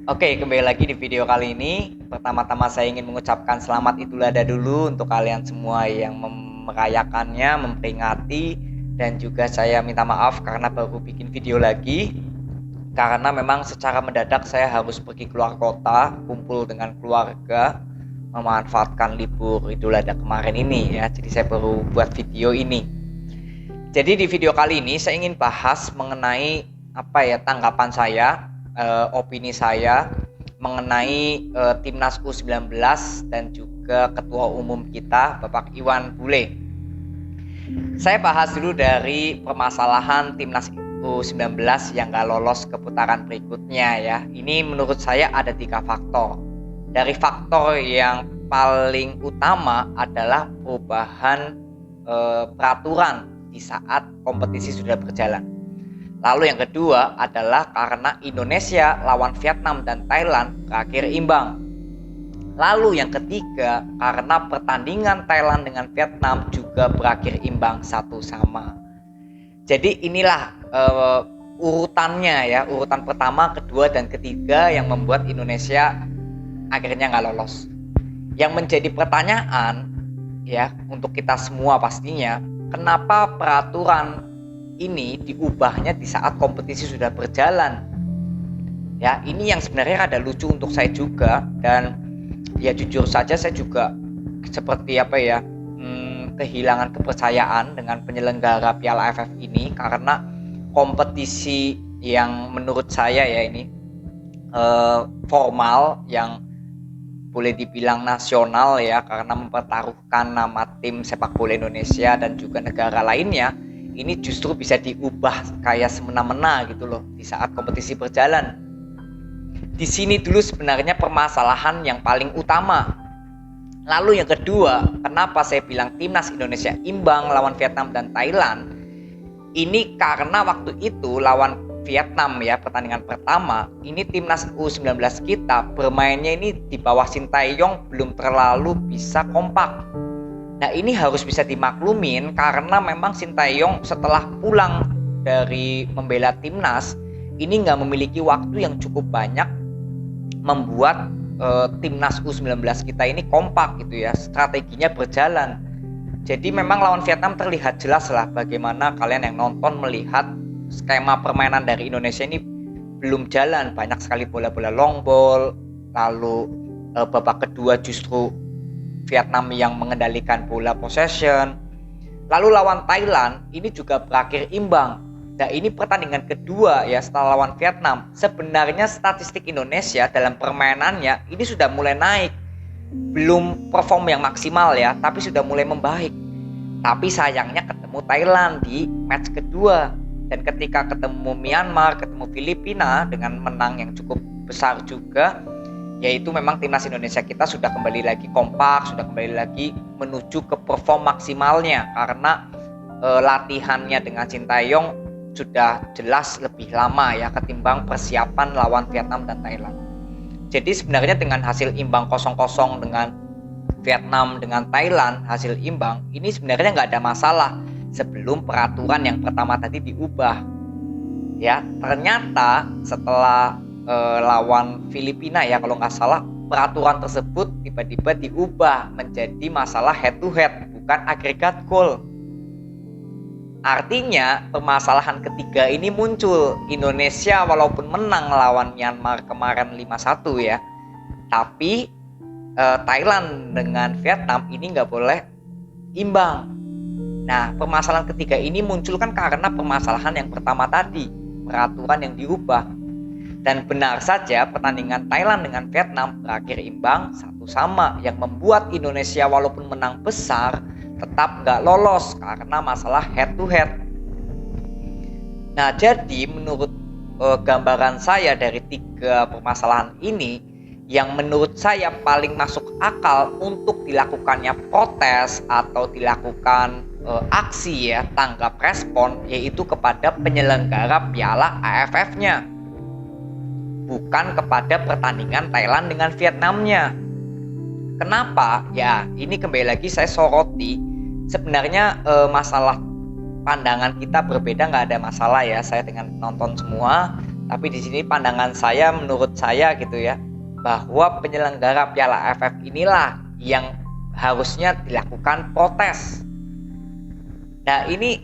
Oke, kembali lagi di video kali ini. Pertama-tama saya ingin mengucapkan selamat Idul Adha dulu untuk kalian semua yang merayakannya, memperingati, dan juga saya minta maaf karena baru bikin video lagi. Karena memang secara mendadak saya harus pergi keluar kota, kumpul dengan keluarga, memanfaatkan libur Idul Adha kemarin ini ya. Jadi saya baru buat video ini. Jadi di video kali ini saya ingin bahas mengenai tanggapan saya, opini saya mengenai timnas U19 dan juga ketua umum kita Bapak Iwan Bule. Saya bahas dulu dari permasalahan timnas U19 yang gak lolos ke putaran berikutnya ya. Ini menurut saya ada 3 faktor. Dari faktor yang paling utama adalah perubahan peraturan di saat kompetisi sudah berjalan. Lalu yang kedua adalah karena Indonesia lawan Vietnam dan Thailand berakhir imbang. Lalu yang ketiga karena pertandingan Thailand dengan Vietnam juga berakhir imbang 1-1. Jadi inilah urutannya ya, urutan pertama, kedua, dan ketiga yang membuat Indonesia akhirnya nggak lolos. Yang menjadi pertanyaan ya untuk kita semua pastinya, kenapa peraturan ini diubahnya di saat kompetisi sudah berjalan? Ya, ini yang sebenarnya ada lucu untuk saya juga, dan ya jujur saja saya juga seperti kehilangan kepercayaan dengan penyelenggara Piala AFF ini karena kompetisi yang menurut saya ya ini formal, yang boleh dibilang nasional ya, karena mempertaruhkan nama tim sepak bola Indonesia dan juga negara lainnya, ini justru bisa diubah kayak semena-mena gitu loh di saat kompetisi berjalan. Di sini dulu sebenarnya permasalahan yang paling utama. Lalu yang kedua, kenapa saya bilang timnas Indonesia imbang lawan Vietnam dan Thailand? Ini karena waktu itu lawan Vietnam ya, pertandingan pertama, ini timnas U19 kita bermainnya ini di bawah Sintayong belum terlalu bisa kompak. Nah, ini harus bisa dimaklumin karena memang Sintayong setelah pulang dari membela timnas ini nggak memiliki waktu yang cukup banyak membuat timnas U19 kita ini kompak gitu ya, strateginya berjalan. Jadi memang lawan Vietnam terlihat jelas lah bagaimana kalian yang nonton melihat skema permainan dari Indonesia ini belum jalan, banyak sekali bola-bola long ball. Lalu babak kedua justru Vietnam yang mengendalikan bola possession. Lalu lawan Thailand ini juga berakhir imbang. Nah, ini pertandingan kedua ya setelah lawan Vietnam. Sebenarnya statistik Indonesia dalam permainannya ini sudah mulai naik. Belum perform yang maksimal ya, tapi sudah mulai membaik. Tapi sayangnya ketemu Thailand di match kedua. Dan ketika ketemu Myanmar, ketemu Filipina dengan menang yang cukup besar juga, yaitu memang timnas Indonesia kita sudah kembali lagi kompak, sudah kembali lagi menuju ke perform maksimalnya karena latihannya dengan Sintayong sudah jelas lebih lama ya ketimbang persiapan lawan Vietnam dan Thailand. Jadi sebenarnya dengan hasil imbang 0-0 dengan Vietnam dengan Thailand, hasil imbang ini sebenarnya nggak ada masalah sebelum peraturan yang pertama tadi diubah. Ya, ternyata setelah lawan Filipina ya kalau nggak salah, peraturan tersebut tiba-tiba diubah menjadi masalah head to head, bukan agregat gol. Artinya permasalahan ketiga ini muncul. Indonesia walaupun menang lawan Myanmar kemarin 5-1 ya, tapi Thailand dengan Vietnam ini nggak boleh imbang. Nah, permasalahan ketiga ini muncul kan karena permasalahan yang pertama tadi, peraturan yang diubah. Dan benar saja pertandingan Thailand dengan Vietnam berakhir imbang 1-1 yang membuat Indonesia walaupun menang besar tetap nggak lolos karena masalah head to head. Nah, jadi menurut gambaran saya dari 3 permasalahan ini, yang menurut saya paling masuk akal untuk dilakukannya protes atau dilakukan aksi ya, tanggap respon, yaitu kepada penyelenggara Piala AFF-nya, bukan kepada pertandingan Thailand dengan Vietnamnya. Kenapa? Ya, ini kembali lagi saya soroti. Sebenarnya masalah pandangan kita berbeda nggak ada masalah ya, saya dengan nonton semua. Tapi di sini pandangan saya, menurut saya gitu ya, bahwa penyelenggara Piala AFF inilah yang harusnya dilakukan protes. Nah ini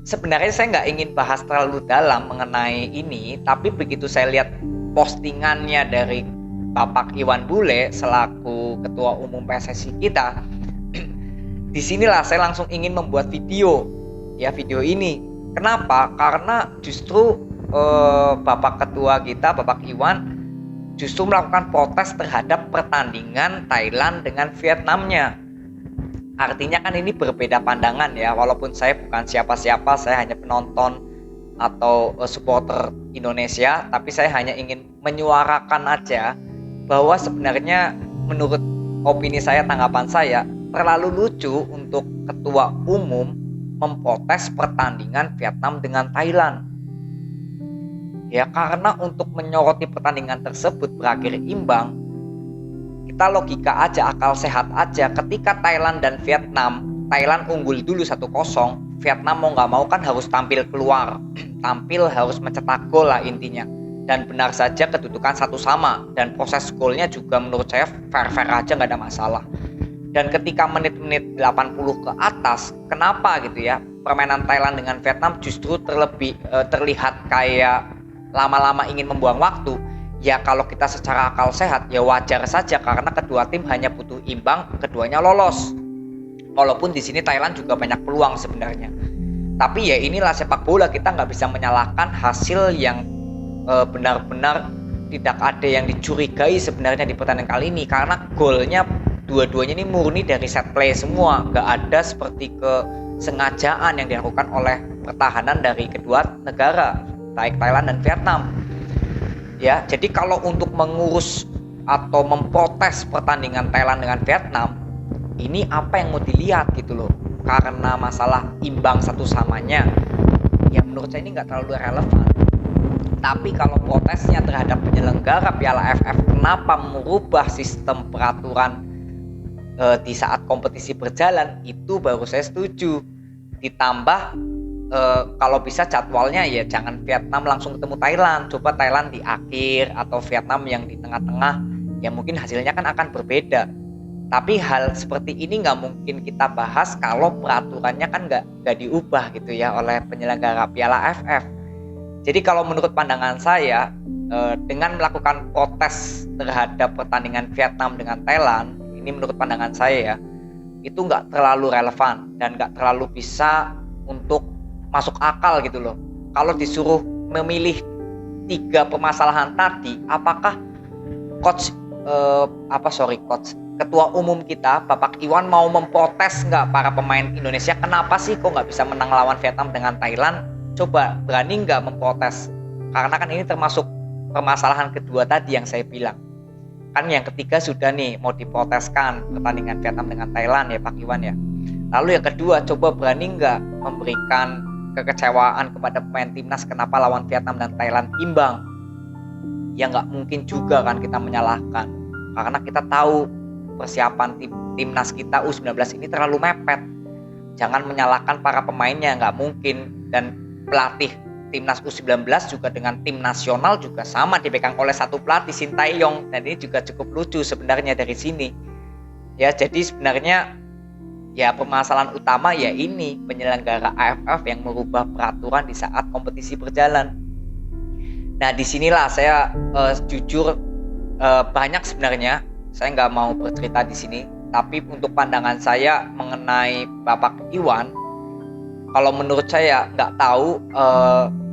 sebenarnya saya nggak ingin bahas terlalu dalam mengenai ini, tapi begitu saya lihat postingannya dari Bapak Iwan Bule selaku Ketua Umum PSSI kita, disinilah saya langsung ingin membuat video ini. Kenapa? Karena justru Bapak Ketua kita, Bapak Iwan, justru melakukan protes terhadap pertandingan Thailand dengan Vietnamnya. Artinya kan ini berbeda pandangan ya, walaupun saya bukan siapa-siapa, saya hanya penonton atau supporter Indonesia, tapi saya hanya ingin menyuarakan aja bahwa sebenarnya menurut opini saya, tanggapan saya, terlalu lucu untuk ketua umum memprotes pertandingan Vietnam dengan Thailand. Ya karena untuk menyoroti pertandingan tersebut berakhir imbang, kita logika aja, akal sehat aja, ketika Thailand dan Vietnam, Thailand unggul dulu 1-0, Vietnam mau nggak mau kan harus tampil keluar, tampil harus mencetak gol lah intinya. Dan benar saja kedudukan 1-1, dan proses golnya juga menurut saya fair-fair aja, nggak ada masalah. Dan ketika menit-menit 80 ke atas, kenapa gitu ya, permainan Thailand dengan Vietnam justru terlihat kayak lama-lama ingin membuang waktu. Ya kalau kita secara akal sehat ya wajar saja, karena kedua tim hanya butuh imbang, keduanya lolos. Walaupun di sini Thailand juga banyak peluang sebenarnya. Tapi ya inilah sepak bola, kita nggak bisa menyalahkan hasil yang benar-benar tidak ada yang dicurigai sebenarnya di pertandingan kali ini, karena golnya dua-duanya ini murni dari set play semua, nggak ada seperti kesengajaan yang dilakukan oleh pertahanan dari kedua negara, baik Thailand dan Vietnam. Ya, jadi kalau untuk mengurus atau memprotes pertandingan Thailand dengan Vietnam, ini apa yang mau dilihat gitu loh. Karena masalah imbang 1-1, ya menurut saya ini nggak terlalu relevan. Tapi kalau protesnya terhadap penyelenggara Piala AFF, kenapa merubah sistem peraturan di saat kompetisi berjalan, itu baru saya setuju. Ditambah kalau bisa jadwalnya ya jangan Vietnam langsung ketemu Thailand, coba Thailand di akhir atau Vietnam yang di tengah-tengah, ya mungkin hasilnya kan akan berbeda. Tapi hal seperti ini nggak mungkin kita bahas kalau peraturannya kan nggak diubah gitu ya oleh penyelenggara Piala AFF. Jadi kalau menurut pandangan saya, dengan melakukan protes terhadap pertandingan Vietnam dengan Thailand, ini menurut pandangan saya ya, itu nggak terlalu relevan dan nggak terlalu bisa untuk masuk akal gitu loh. Kalau disuruh memilih 3 permasalahan tadi, apakah ketua umum kita Bapak Iwan mau memprotes nggak para pemain Indonesia, kenapa sih kok nggak bisa menang lawan Vietnam dengan Thailand? Coba berani nggak memprotes? Karena kan ini termasuk permasalahan kedua tadi yang saya bilang. Kan yang ketiga sudah nih mau diproteskan pertandingan Vietnam dengan Thailand ya Pak Iwan ya. Lalu yang kedua, coba berani nggak memberikan kekecewaan kepada pemain timnas kenapa lawan Vietnam dan Thailand imbang? Ya nggak mungkin juga kan kita menyalahkan, karena kita tahu persiapan timnas kita U19 ini terlalu mepet. Jangan menyalahkan para pemainnya, nggak mungkin. Dan pelatih timnas U19 juga dengan tim nasional juga sama dipegang oleh satu pelatih, Sintayong, dan ini juga cukup lucu sebenarnya dari sini. Ya, jadi sebenarnya ya permasalahan utama ya ini penyelenggara AFF yang merubah peraturan di saat kompetisi berjalan. Nah, disinilah saya jujur banyak sebenarnya saya nggak mau bercerita di sini, tapi untuk pandangan saya mengenai Bapak Iwan, kalau menurut saya nggak tahu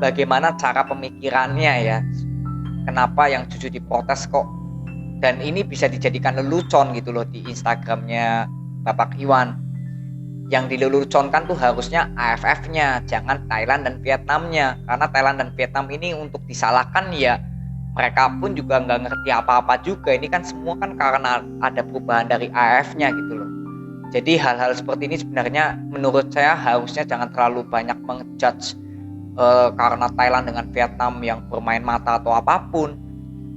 bagaimana cara pemikirannya ya, kenapa yang jujur diprotes kok, dan ini bisa dijadikan lelucon gitu loh di Instagramnya Bapak Iwan. Yang dileluconkan tuh harusnya AFF-nya, jangan Thailand dan Vietnamnya, karena Thailand dan Vietnam ini untuk disalahkan ya mereka pun juga nggak ngerti apa-apa juga. Ini kan semua kan karena ada perubahan dari AFF-nya gitu loh. Jadi hal-hal seperti ini sebenarnya menurut saya harusnya jangan terlalu banyak mengejudge karena Thailand dengan Vietnam yang bermain mata atau apapun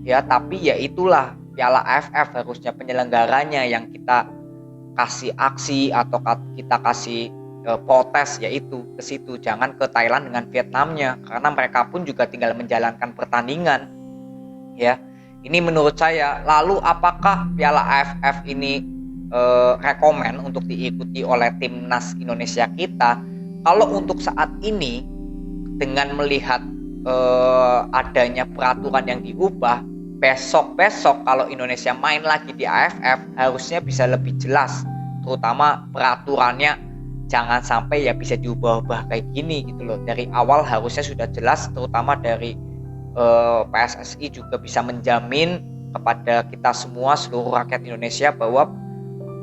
ya. Tapi ya itulah Piala AFF, harusnya penyelenggaranya yang kita kasih aksi atau kita kasih protes, yaitu ke situ, jangan ke Thailand dengan Vietnamnya, karena mereka pun juga tinggal menjalankan pertandingan ya. Ini menurut saya. Lalu apakah Piala AFF ini rekomen untuk diikuti oleh timnas Indonesia kita? Kalau untuk saat ini, dengan melihat adanya peraturan yang diubah, besok-besok kalau Indonesia main lagi di AFF harusnya bisa lebih jelas, terutama peraturannya jangan sampai ya bisa diubah-ubah kayak gini gitu loh. Dari awal harusnya sudah jelas, terutama dari PSSI juga bisa menjamin kepada kita semua, seluruh rakyat Indonesia, bahwa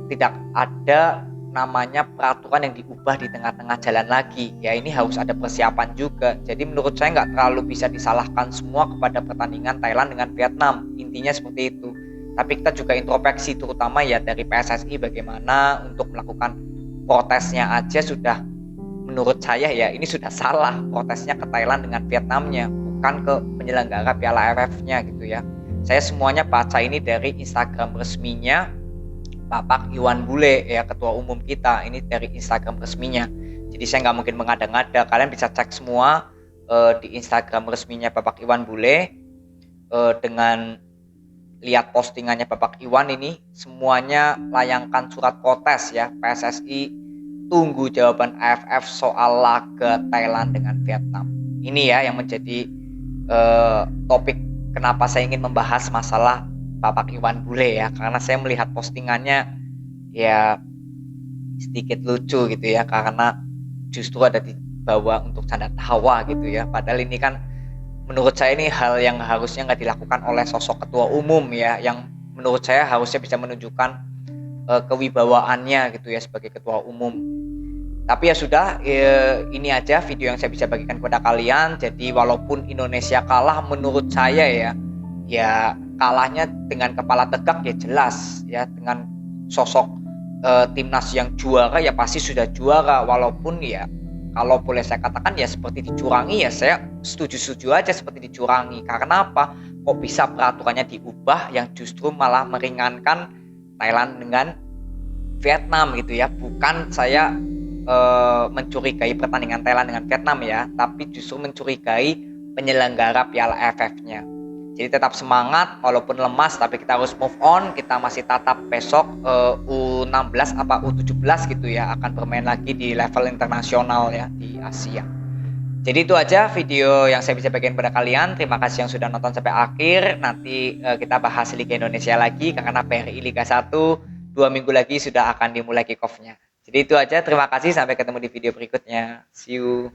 tidak ada namanya peraturan yang diubah di tengah-tengah jalan lagi ya. Ini harus ada persiapan juga. Jadi menurut saya nggak terlalu bisa disalahkan semua kepada pertandingan Thailand dengan Vietnam, intinya seperti itu. Tapi kita juga introspeksi, terutama ya dari PSSI, bagaimana untuk melakukan protesnya aja sudah, menurut saya ya ini sudah salah, protesnya ke Thailand dengan Vietnamnya, bukan ke penyelenggara Piala AFF-nya gitu ya. Saya semuanya baca ini dari Instagram resminya Bapak Iwan Bule ya, ketua umum kita, ini dari Instagram resminya. Jadi saya nggak mungkin mengada-ngada, kalian bisa cek semua di Instagram resminya Bapak Iwan Bule. Dengan lihat postingannya Bapak Iwan ini, semuanya layangkan surat protes ya. PSSI tunggu jawaban AFF soal laga Thailand dengan Vietnam. Ini ya yang menjadi topik kenapa saya ingin membahas masalah Bapak Iwan Bule ya, karena saya melihat postingannya ya sedikit lucu gitu ya, karena justru ada dibawa untuk canda tawa gitu ya, padahal ini kan menurut saya ini hal yang harusnya nggak dilakukan oleh sosok ketua umum ya, yang menurut saya harusnya bisa menunjukkan kewibawaannya gitu ya sebagai ketua umum. Tapi ya sudah, ini aja video yang saya bisa bagikan kepada kalian. Jadi walaupun Indonesia kalah, menurut saya ya kalahnya dengan kepala tegak ya jelas ya, dengan sosok timnas yang juara ya pasti sudah juara, walaupun ya kalau boleh saya katakan ya seperti dicurangi, ya saya setuju-setuju aja seperti dicurangi. Karena apa? Kok bisa peraturannya diubah yang justru malah meringankan Thailand dengan Vietnam gitu ya. Bukan saya mencurigai pertandingan Thailand dengan Vietnam ya, tapi justru mencurigai penyelenggara Piala AFF-nya. Jadi tetap semangat walaupun lemas, tapi kita harus move on. Kita masih tatap besok U16 apa U17 gitu ya, akan bermain lagi di level internasional ya di Asia. Jadi itu aja video yang saya bisa bagikan pada kalian. Terima kasih yang sudah nonton sampai akhir. Nanti kita bahas Liga Indonesia lagi, karena PRI Liga 1 2 minggu lagi sudah akan dimulai kick off-nya. Jadi itu aja, terima kasih, sampai ketemu di video berikutnya. See you.